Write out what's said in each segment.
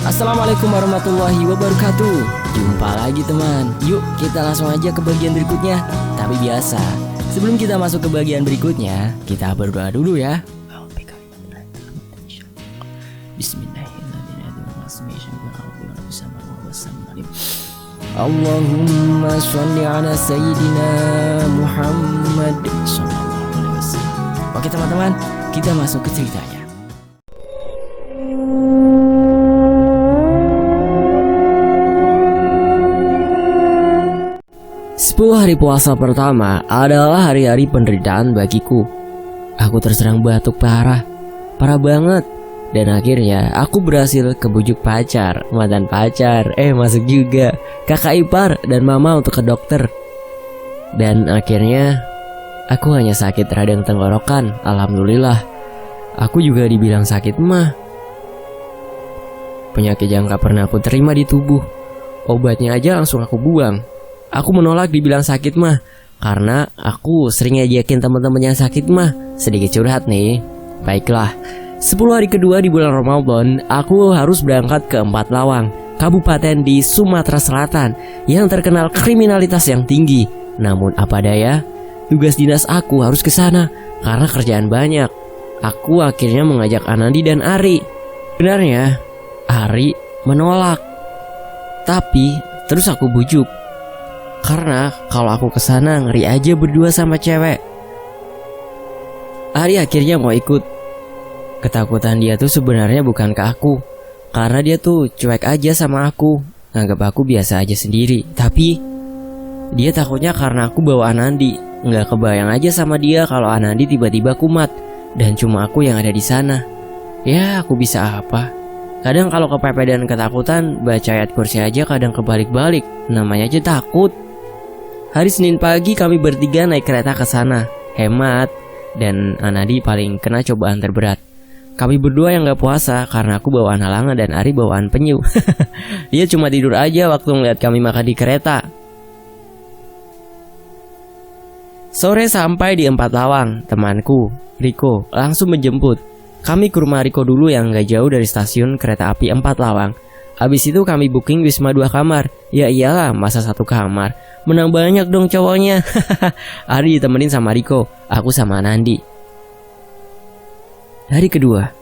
Assalamualaikum warahmatullahi wabarakatuh. Jumpa lagi teman. Yuk kita langsung aja ke bagian berikutnya. Tapi biasa, sebelum kita masuk ke bagian berikutnya, kita berdoa dulu ya. Bismillahirrahmanirrahim. Allahumma sholli ala sayyidina Muhammad sallallahu alaihi wasallam. Oke teman-teman, kita masuk ke ceritanya. Sepuluh hari puasa pertama adalah hari-hari penderitaan bagiku. Aku terserang batuk parah banget. Dan akhirnya aku berhasil kebujuk pacar, mantan pacar, masuk juga, kakak ipar dan mama untuk ke dokter. Dan akhirnya aku hanya sakit radang tenggorokan, alhamdulillah. Aku juga dibilang sakit mah. Penyakit yang gak pernah aku terima di tubuh. Obatnya aja langsung aku buang. Aku menolak dibilang sakit mah, karena aku sering ngajakin teman-teman yang sakit mah. Sedikit curhat nih. Baiklah, 10 hari kedua di bulan Ramadan, aku harus berangkat ke Empat Lawang, kabupaten di Sumatera Selatan yang terkenal kriminalitas yang tinggi. Namun apa daya, tugas dinas aku harus ke sana karena kerjaan banyak. Aku akhirnya mengajak Anandi dan Ari. Benarnya Ari menolak, tapi terus aku bujuk. Karena kalau aku kesana ngeri aja berdua sama cewek. Ari akhirnya mau ikut. Ketakutan dia tuh sebenarnya bukan ke aku, karena dia tuh cuek aja sama aku, nganggap aku biasa aja sendiri. Tapi dia takutnya karena aku bawa Anandi. Nggak kebayang aja sama dia kalau Anandi tiba-tiba kumat dan cuma aku yang ada di sana. Ya aku bisa apa? Kadang kalau kepepet dan ketakutan, baca ayat kursi aja kadang kebalik-balik. Namanya aja takut. Hari Senin pagi kami bertiga naik kereta ke sana, hemat, dan Anandi paling kena cobaan terberat. Kami berdua yang gak puasa karena aku bawaan halangan dan Ari bawaan penyu. Dia cuma tidur aja waktu ngeliat kami makan di kereta. Sore sampai di Empat Lawang, temanku, Riko, langsung menjemput. Kami ke rumah Riko dulu yang gak jauh dari stasiun kereta api Empat Lawang. Habis itu kami booking Wisma 2 kamar. Ya iyalah, masa 1 kamar. Menang banyak dong cowoknya. Ari ditemenin sama Riko, aku sama Nandi. Hari kedua,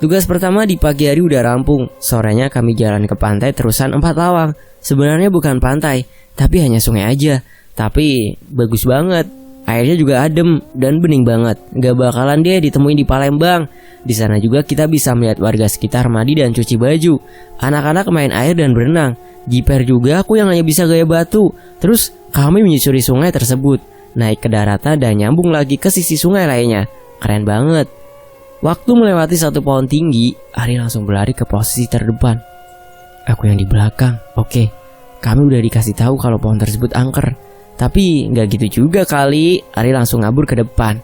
tugas pertama di pagi hari udah rampung. Sorenya kami jalan ke pantai terusan Empat Lawang. Sebenarnya bukan pantai, tapi hanya sungai aja. Tapi bagus banget. Airnya juga adem dan bening banget. Gak bakalan dia ditemuin di Palembang. Di sana juga kita bisa melihat warga sekitar mandi dan cuci baju. Anak-anak main air dan berenang. Jiper juga aku yang hanya bisa gaya batu. Terus kami menyusuri sungai tersebut, naik ke daratan dan nyambung lagi ke sisi sungai lainnya. Keren banget. Waktu melewati 1 pohon tinggi, Ari langsung berlari ke posisi terdepan. Aku yang di belakang. Oke, kami udah dikasih tahu kalau pohon tersebut angker. Tapi nggak gitu juga kali. Ari langsung ngabur ke depan.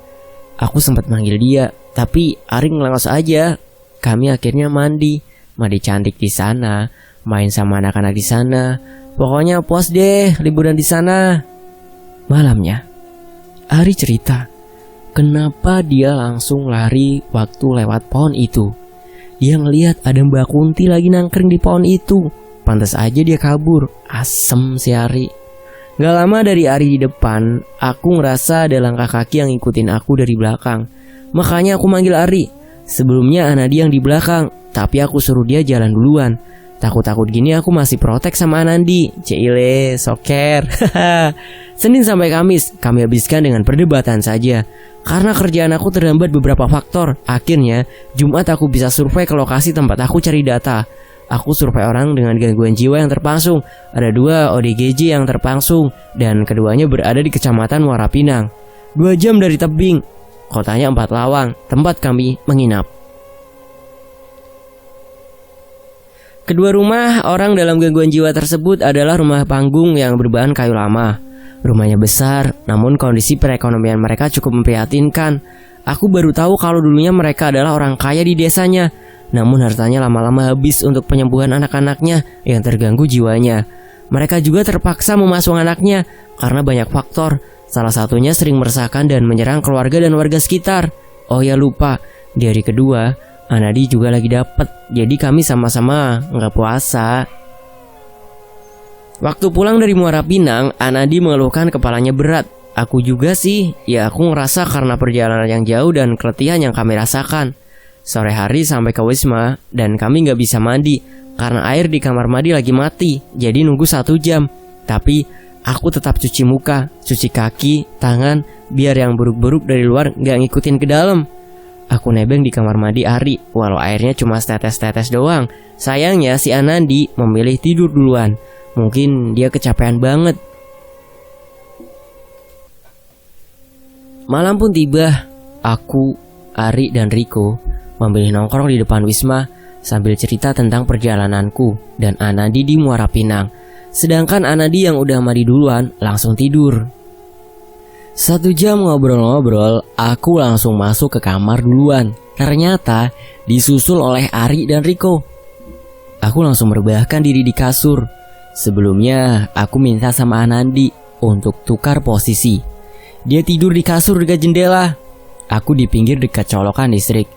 Aku sempat manggil dia, tapi Ari ngelengos aja. Kami akhirnya mandi cantik di sana, main sama anak-anak di sana. Pokoknya puas deh liburan di sana. Malamnya, Ari cerita kenapa dia langsung lari waktu lewat pohon itu. Dia ngelihat ada Mbak Kunti lagi nangkring di pohon itu. Pantas aja dia kabur. Asem si Ari. Gak lama dari Ari di depan, aku ngerasa ada langkah kaki yang ngikutin aku dari belakang. Makanya aku manggil Ari. Sebelumnya Anandi yang di belakang, tapi aku suruh dia jalan duluan. Takut-takut gini aku masih protek sama Anandi. Cile, soker. Senin sampai Kamis kami habiskan dengan perdebatan saja. Karena kerjaan aku terhambat beberapa faktor. Akhirnya Jumat aku bisa survei ke lokasi tempat aku cari data. Aku survei orang dengan gangguan jiwa yang terpangsung. Ada 2 ODGJ yang terpangsung, dan keduanya berada di Kecamatan Muara Pinang, 2 jam dari tebing. Kotanya Empat Lawang, tempat kami menginap. Kedua rumah orang dalam gangguan jiwa tersebut adalah rumah panggung yang berbahan kayu lama. Rumahnya besar, namun kondisi perekonomian mereka cukup memprihatinkan. Aku baru tahu kalau dulunya mereka adalah orang kaya di desanya. Namun hartanya lama-lama habis untuk penyembuhan anak-anaknya yang terganggu jiwanya. Mereka juga terpaksa memasung anaknya karena banyak faktor. Salah satunya sering meresahkan dan menyerang keluarga dan warga sekitar. Oh ya lupa, di hari kedua Anandi juga lagi dapet, jadi kami sama-sama nggak puasa. Waktu pulang dari Muara Pinang, Anandi mengeluhkan kepalanya berat. Aku juga sih, ya aku ngerasa karena perjalanan yang jauh dan keletihan yang kami rasakan. Sore hari sampai ke Wisma, dan kami nggak bisa mandi karena air di kamar mandi lagi mati, jadi nunggu 1 jam. Tapi aku tetap cuci muka, cuci kaki, tangan, biar yang buruk-buruk dari luar nggak ngikutin ke dalam. Aku nebeng di kamar mandi Ari, walau airnya cuma setetes-tetes doang. Sayangnya si Anandi memilih tidur duluan. Mungkin dia kecapean banget. Malam pun tiba. Aku, Ari, dan Riko memilih nongkrong di depan Wisma sambil cerita tentang perjalananku dan Anandi di Muara Pinang. Sedangkan Anandi yang udah mandi duluan langsung tidur. 1 jam ngobrol-ngobrol, aku langsung masuk ke kamar duluan. Ternyata disusul oleh Ari dan Riko. Aku langsung merebahkan diri di kasur. Sebelumnya aku minta sama Anandi untuk tukar posisi. Dia tidur di kasur dekat jendela. Aku di pinggir dekat colokan listrik.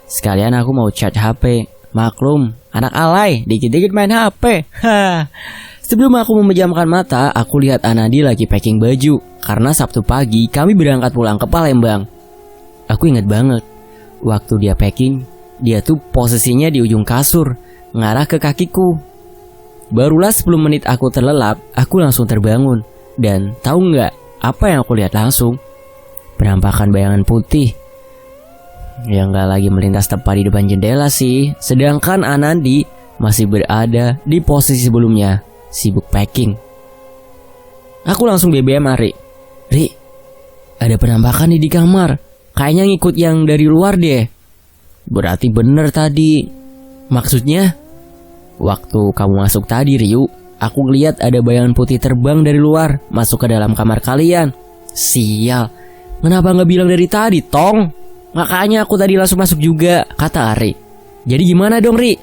Sekalian aku mau charge HP. Maklum, anak alay, dikit-dikit main HP. Sebelum aku memejamkan mata, aku lihat Anandi lagi packing baju. Karena Sabtu pagi kami berangkat pulang ke Palembang. Aku ingat banget, waktu dia packing, dia tuh posisinya di ujung kasur, ngarah ke kakiku. Barulah 10 menit aku terlelap, aku langsung terbangun. Dan tahu nggak apa yang aku lihat langsung? Penampakan bayangan putih yang nggak lagi melintas tepat di depan jendela sih. Sedangkan Anandi masih berada di posisi sebelumnya, sibuk packing. Aku langsung BBM Ari. Ri, ada penampakan di kamar. Kayaknya ngikut yang dari luar deh. Berarti bener tadi. Maksudnya? Waktu kamu masuk tadi, Ryu, aku lihat ada bayangan putih terbang dari luar, masuk ke dalam kamar kalian. Sial, kenapa nggak bilang dari tadi, Tong? Makanya aku tadi langsung masuk juga, kata Ari. Jadi gimana dong, Ri?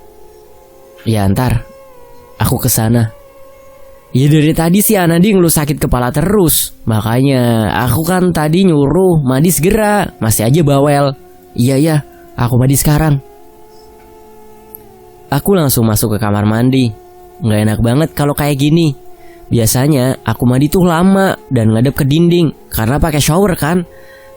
Ya ntar, aku kesana. Ya dari tadi sih Anandi ngeluh sakit kepala terus. Makanya aku kan tadi nyuruh mandi segera, masih aja bawel. Iya, aku mandi sekarang. Aku langsung masuk ke kamar mandi. Nggak enak banget kalau kayak gini. Biasanya aku mandi tuh lama dan ngadep ke dinding karena pakai shower kan.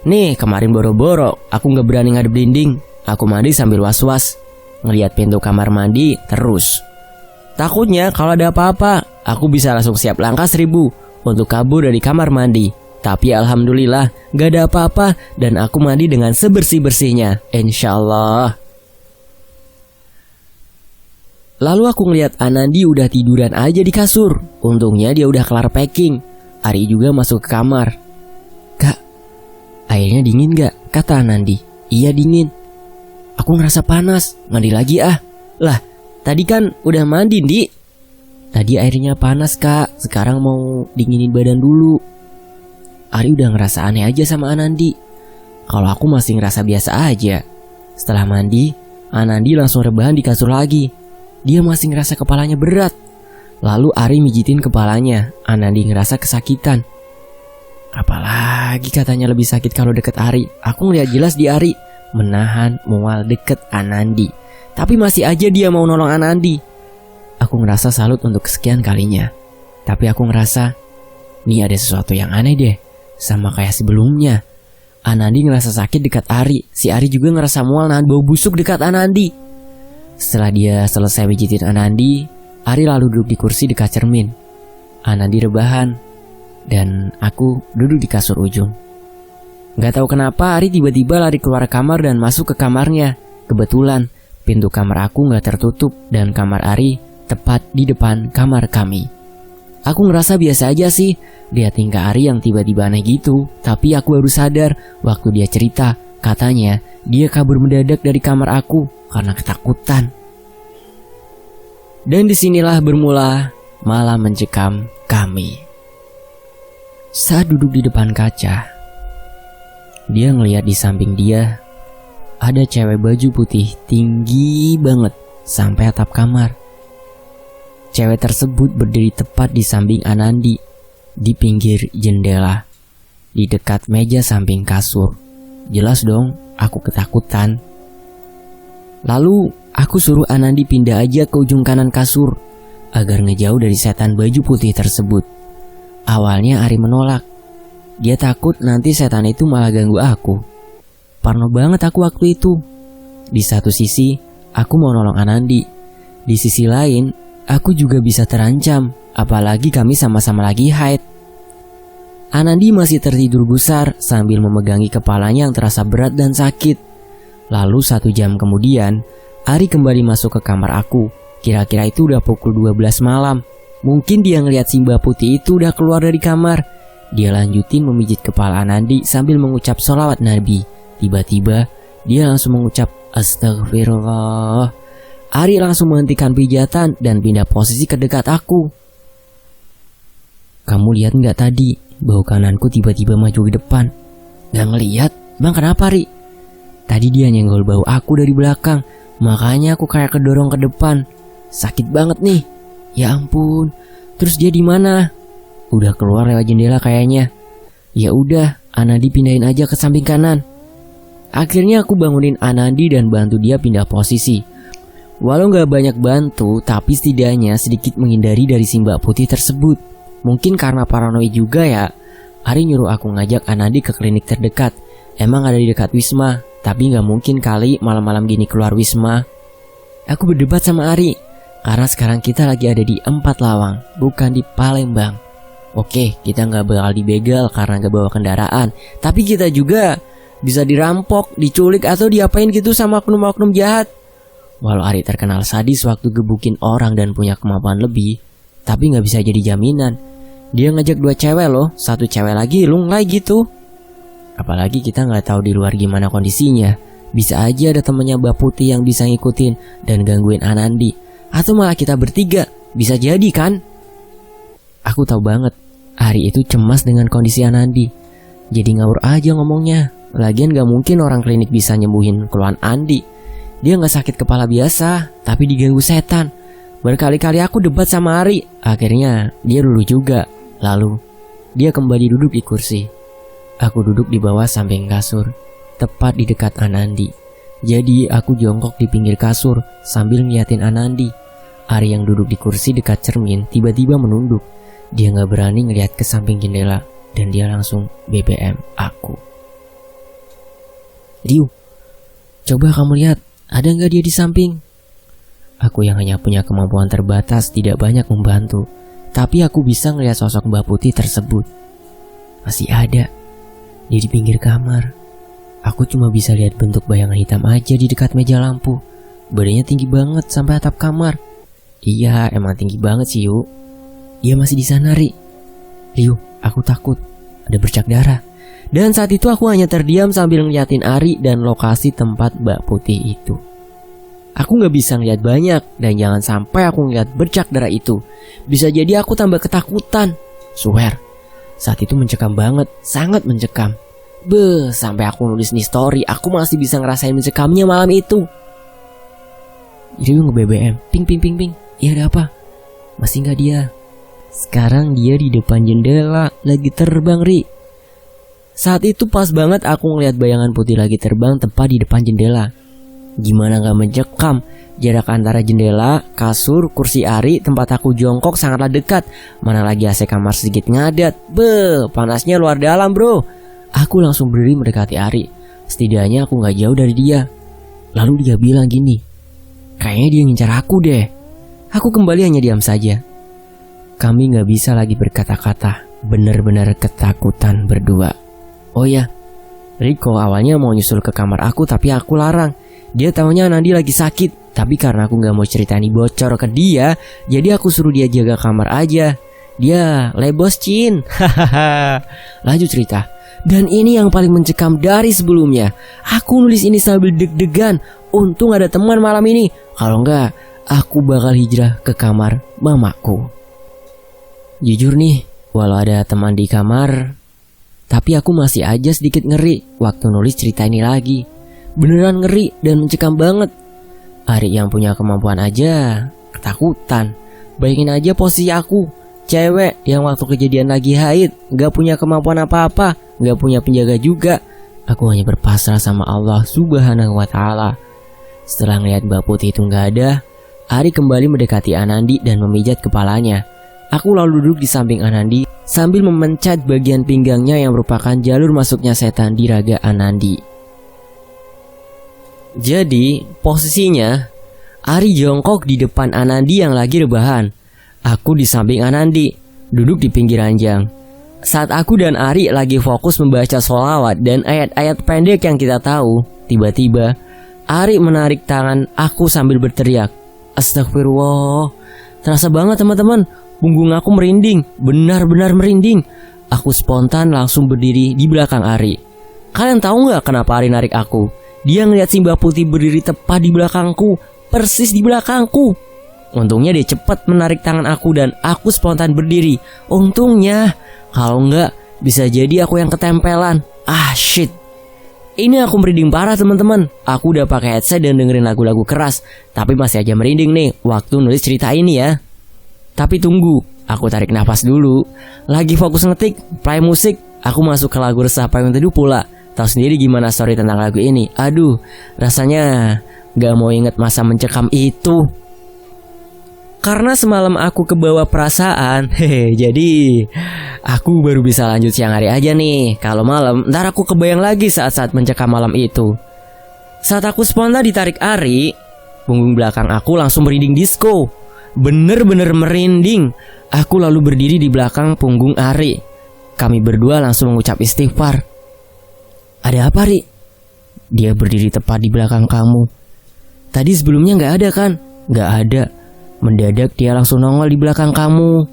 Nih kemarin boro-boro aku nggak berani ngadep dinding. Aku mandi sambil was-was, ngeliat pintu kamar mandi terus. Takutnya kalau ada apa-apa, aku bisa langsung siap langkah 1000 untuk kabur dari kamar mandi. Tapi alhamdulillah gak ada apa-apa dan aku mandi dengan sebersih-bersihnya, insyaallah. Lalu aku ngeliat Anandi udah tiduran aja di kasur. Untungnya dia udah kelar packing. Ari juga masuk ke kamar. Kak, airnya dingin gak? Kata Anandi. Iya dingin. Aku ngerasa panas, mandi lagi ah. Lah, tadi kan udah mandi, Di. Tadi airnya panas kak, sekarang mau dinginin badan dulu. Ari udah ngerasa aneh aja sama Anandi. Kalau aku masih ngerasa biasa aja. Setelah mandi, Anandi langsung rebahan di kasur lagi. Dia masih ngerasa kepalanya berat. Lalu Ari mijitin kepalanya. Anandi ngerasa kesakitan. Apalagi katanya lebih sakit kalau deket Ari. Aku ngeliat jelas di Ari menahan mual deket Anandi. Tapi masih aja dia mau nolong Anandi. Aku ngerasa salut untuk kesekian kalinya. Tapi aku ngerasa nih ada sesuatu yang aneh deh. Sama kayak sebelumnya. Anandi ngerasa sakit dekat Ari. Si Ari juga ngerasa mual nahan bau busuk dekat Anandi. Setelah dia selesai pijitin Anandi, Ari lalu duduk di kursi dekat cermin. Anandi rebahan dan aku duduk di kasur ujung. Gak tahu kenapa Ari tiba-tiba lari keluar kamar dan masuk ke kamarnya. Kebetulan pintu kamar aku gak tertutup dan kamar Ari tepat di depan kamar kami. Aku ngerasa biasa aja sih lihat tingkah Ari yang tiba-tiba aneh gitu. Tapi aku baru sadar waktu dia cerita. Katanya dia kabur mendadak dari kamar aku karena ketakutan. Dan disinilah bermula malam mencekam kami. Saat duduk di depan kaca, dia ngelihat di samping dia ada cewek baju putih tinggi banget sampai atap kamar. Cewek tersebut berdiri tepat di samping Anandi, di pinggir jendela, di dekat meja samping kasur. Jelas dong, aku ketakutan. Lalu aku suruh Anandi pindah aja ke ujung kanan kasur agar ngejauh dari setan baju putih tersebut. Awalnya Ari menolak. Dia takut nanti setan itu malah ganggu aku. Parno banget aku waktu itu. Di satu sisi, aku mau nolong Anandi. Di sisi lain, aku juga bisa terancam, apalagi kami sama-sama lagi haid. Anandi masih tertidur gusar sambil memegangi kepalanya yang terasa berat dan sakit. Lalu 1 jam kemudian, Ari kembali masuk ke kamar aku. Kira-kira itu udah pukul 12 malam. Mungkin dia ngeliat si Mbak Putih itu udah keluar dari kamar. Dia lanjutin memijit kepala Anandi sambil mengucap sholawat Nabi. Tiba-tiba, dia langsung mengucap astagfirullah. Ari langsung menghentikan pijatan dan pindah posisi ke dekat aku. Kamu lihat nggak tadi, bau kananku tiba-tiba maju ke depan? Nggak ngeliat? Bang, kenapa, Ri? Tadi dia nyenggol bau aku dari belakang, makanya aku kayak kedorong ke depan. Sakit banget nih. Ya ampun. Terus dia di mana? Udah keluar lewat jendela kayaknya. Ya udah, Anandi pindahin aja ke samping kanan. Akhirnya aku bangunin Anandi dan bantu dia pindah posisi. Walau gak banyak bantu, tapi setidaknya sedikit menghindari dari si Mbak Putih tersebut. Mungkin karena paranoid juga ya. Ari nyuruh aku ngajak Anandi ke klinik terdekat. Emang ada di dekat Wisma, tapi gak mungkin kali malam-malam gini keluar Wisma. Aku berdebat sama Ari, karena sekarang kita lagi ada di 4 Lawang, bukan di Palembang. Oke, kita gak bakal dibegal karena gak bawa kendaraan, tapi kita juga bisa dirampok, diculik, atau diapain gitu sama oknum-oknum jahat. Walau Ari terkenal sadis waktu gebukin orang dan punya kemampuan lebih, tapi gak bisa jadi jaminan. Dia ngajak 2 cewek loh, 1 cewek lagi lunglai gitu. Apalagi kita gak tahu di luar gimana kondisinya. Bisa aja ada temennya Mbak Putih yang bisa ngikutin dan gangguin Anandi. Atau malah kita bertiga, bisa jadi kan? Aku tahu banget, Ari itu cemas dengan kondisi Anandi. Jadi ngawur aja ngomongnya. Lagian gak mungkin orang klinik bisa nyembuhin keluhan Andi. Dia gak sakit kepala biasa, tapi diganggu setan. Berkali-kali aku debat sama Ari. Akhirnya dia luluh juga. Lalu dia kembali duduk di kursi. Aku duduk di bawah samping kasur, tepat di dekat Anandi. Jadi aku jongkok di pinggir kasur sambil ngeliatin Anandi. Ari yang duduk di kursi dekat cermin tiba-tiba menunduk. Dia gak berani ngeliat ke samping jendela. Dan dia langsung BBM aku. Riu, coba kamu lihat, ada nggak dia di samping? Aku yang hanya punya kemampuan terbatas tidak banyak membantu, tapi aku bisa ngelihat sosok Mbak Putih tersebut. Masih ada, dia di pinggir kamar. Aku cuma bisa lihat bentuk bayangan hitam aja di dekat meja lampu. Badannya tinggi banget sampai atap kamar. Iya, emang tinggi banget sih, Yu. Dia masih di sana, Ri. Riu, aku takut ada bercak darah. Dan saat itu aku hanya terdiam sambil ngeliatin Ari dan lokasi tempat Mbak Putih itu. Aku gak bisa ngeliat banyak, dan jangan sampai aku ngeliat bercak darah itu. Bisa jadi aku tambah ketakutan. Swear, saat itu mencekam banget, sangat mencekam. Sampai aku nulis nih story, aku masih bisa ngerasain mencekamnya malam itu. Jadi nge-BBM, ping. Iya ada apa? Masih gak dia? Sekarang dia di depan jendela, lagi terbang, Ri. Saat itu pas banget aku ngeliat bayangan putih lagi terbang tepat di depan jendela. Gimana gak mencekam? Jarak antara jendela, kasur, kursi Ari, tempat aku jongkok sangatlah dekat. Mana lagi AC kamar sedikit ngadat. Panasnya luar dalam bro. Aku langsung berdiri mendekati Ari. Setidaknya aku gak jauh dari dia. Lalu dia bilang gini, kayaknya dia ngincar aku deh. Aku kembali hanya diam saja. Kami gak bisa lagi berkata-kata. Benar-benar ketakutan berdua. Oh ya, Riko awalnya mau nyusul ke kamar aku tapi aku larang. Dia taunya Nandi lagi sakit, tapi karena aku gak mau ceritain bocor ke dia, jadi aku suruh dia jaga kamar aja. Dia lebos Cin. Lanjut cerita. Dan ini yang paling mencekam dari sebelumnya. Aku nulis ini sambil deg-degan. Untung ada teman malam ini. Kalau enggak, aku bakal hijrah ke kamar mamaku. Jujur nih, walau ada teman di kamar, tapi aku masih aja sedikit ngeri waktu nulis cerita ini lagi. Beneran ngeri dan mencekam banget. Ari yang punya kemampuan aja ketakutan. Bayangin aja posisi aku, cewek yang waktu kejadian lagi haid, gak punya kemampuan apa-apa, gak punya penjaga juga. Aku hanya berpasrah sama Allah Subhanahu wa ta'ala. Setelah ngeliat Mbak Putih itu nggak ada, Ari kembali mendekati Anandi dan memijat kepalanya. Aku lalu duduk di samping Anandi sambil memencet bagian pinggangnya yang merupakan jalur masuknya setan di raga Anandi. Jadi, posisinya Ari jongkok di depan Anandi yang lagi rebahan. Aku di samping Anandi, duduk di pinggir ranjang. Saat aku dan Ari lagi fokus membaca sholawat dan ayat-ayat pendek yang kita tahu, tiba-tiba Ari menarik tangan aku sambil berteriak, "Astagfirullah." Terasa banget teman-teman, punggung aku merinding, benar-benar merinding. Aku spontan langsung berdiri di belakang Ari. Kalian tahu nggak kenapa Ari narik aku? Dia ngeliat si Mbak Putih berdiri tepat di belakangku, persis di belakangku. Untungnya dia cepat menarik tangan aku dan aku spontan berdiri. Untungnya, kalau nggak bisa jadi aku yang ketempelan. Ah shit. Ini aku merinding parah teman-teman. Aku udah pakai headset dan dengerin lagu-lagu keras, tapi masih aja merinding nih waktu nulis cerita ini ya. Tapi tunggu, aku tarik nafas dulu. Lagi fokus ngetik, play musik, aku masuk ke lagu Resah Payung Teduh pula. Tahu sendiri gimana story tentang lagu ini. Aduh, rasanya gak mau inget masa mencekam itu. Karena semalam aku kebawa perasaan, jadi aku baru bisa lanjut siang hari aja nih. Kalau malam, ntar aku kebayang lagi saat-saat mencekam malam itu. Saat aku spontan ditarik Ari, punggung belakang aku langsung merinding disco. Bener-bener merinding. Aku lalu berdiri di belakang punggung Ari. Kami berdua langsung mengucap istighfar. "Ada apa, Ri?" "Dia berdiri tepat di belakang kamu. Tadi sebelumnya gak ada kan?" "Gak ada. Mendadak dia langsung nongol di belakang kamu."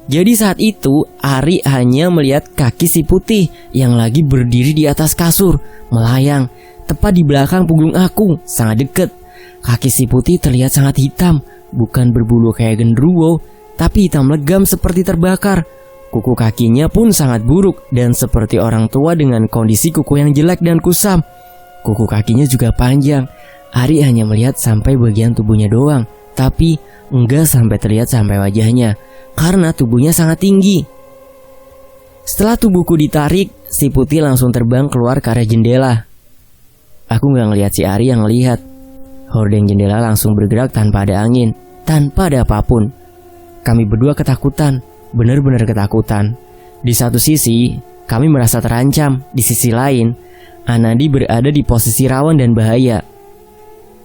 Jadi saat itu Ari hanya melihat kaki si Putih yang lagi berdiri di atas kasur, melayang tepat di belakang punggung aku, sangat dekat. Kaki si Putih terlihat sangat hitam, bukan berbulu kayak genderuwo, tapi hitam legam seperti terbakar. Kuku kakinya pun sangat buruk dan seperti orang tua dengan kondisi kuku yang jelek dan kusam. Kuku kakinya juga panjang. Ari hanya melihat sampai bagian tubuhnya doang, tapi enggak sampai terlihat sampai wajahnya karena tubuhnya sangat tinggi. Setelah tubuhku ditarik, si Putih langsung terbang keluar ke arah jendela. Aku gak ngelihat si Ari yang ngelihat. Hordeng jendela langsung bergerak tanpa ada angin, tanpa ada apapun. Kami berdua ketakutan, benar-benar ketakutan. Di satu sisi, kami merasa terancam. Di sisi lain, Anandi berada di posisi rawan dan bahaya.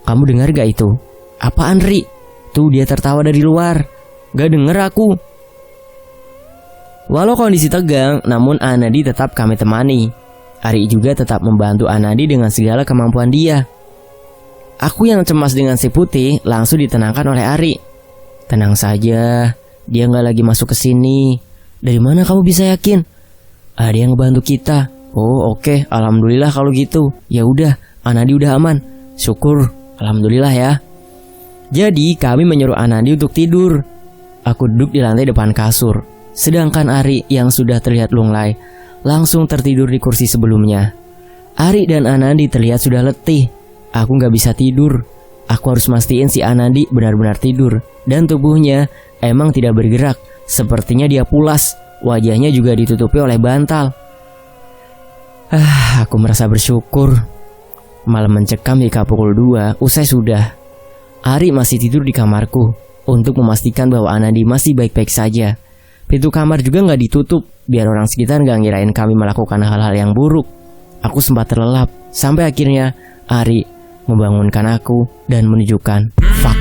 "Kamu dengar gak itu?" "Apaan, Ri?" "Tuh dia tertawa dari luar." "Gak denger aku." Walau kondisi tegang, namun Anandi tetap kami temani. Ari juga tetap membantu Anandi dengan segala kemampuan dia. Aku yang cemas dengan si Putih langsung ditenangkan oleh Ari. "Tenang saja, dia gak lagi masuk ke sini." "Dari mana kamu bisa yakin?" "Ada yang ngebantu kita." "Oh oke, alhamdulillah kalau gitu. Ya udah, Anandi udah aman." "Syukur, alhamdulillah ya." Jadi kami menyuruh Anandi untuk tidur. Aku duduk di lantai depan kasur, sedangkan Ari yang sudah terlihat lunglai langsung tertidur di kursi sebelumnya. Ari dan Anandi terlihat sudah letih. Aku gak bisa tidur. Aku harus mastiin si Anandi benar-benar tidur dan tubuhnya emang tidak bergerak. Sepertinya dia pulas. Wajahnya juga ditutupi oleh bantal. Aku merasa bersyukur. Malam mencekam hingga pukul 2 usai sudah. Ari masih tidur di kamarku untuk memastikan bahwa Anandi masih baik-baik saja. Pintu kamar juga gak ditutup biar orang sekitar gak ngirain kami melakukan hal-hal yang buruk. Aku sempat terlelap sampai akhirnya Ari membangunkan aku dan menunjukkan fuck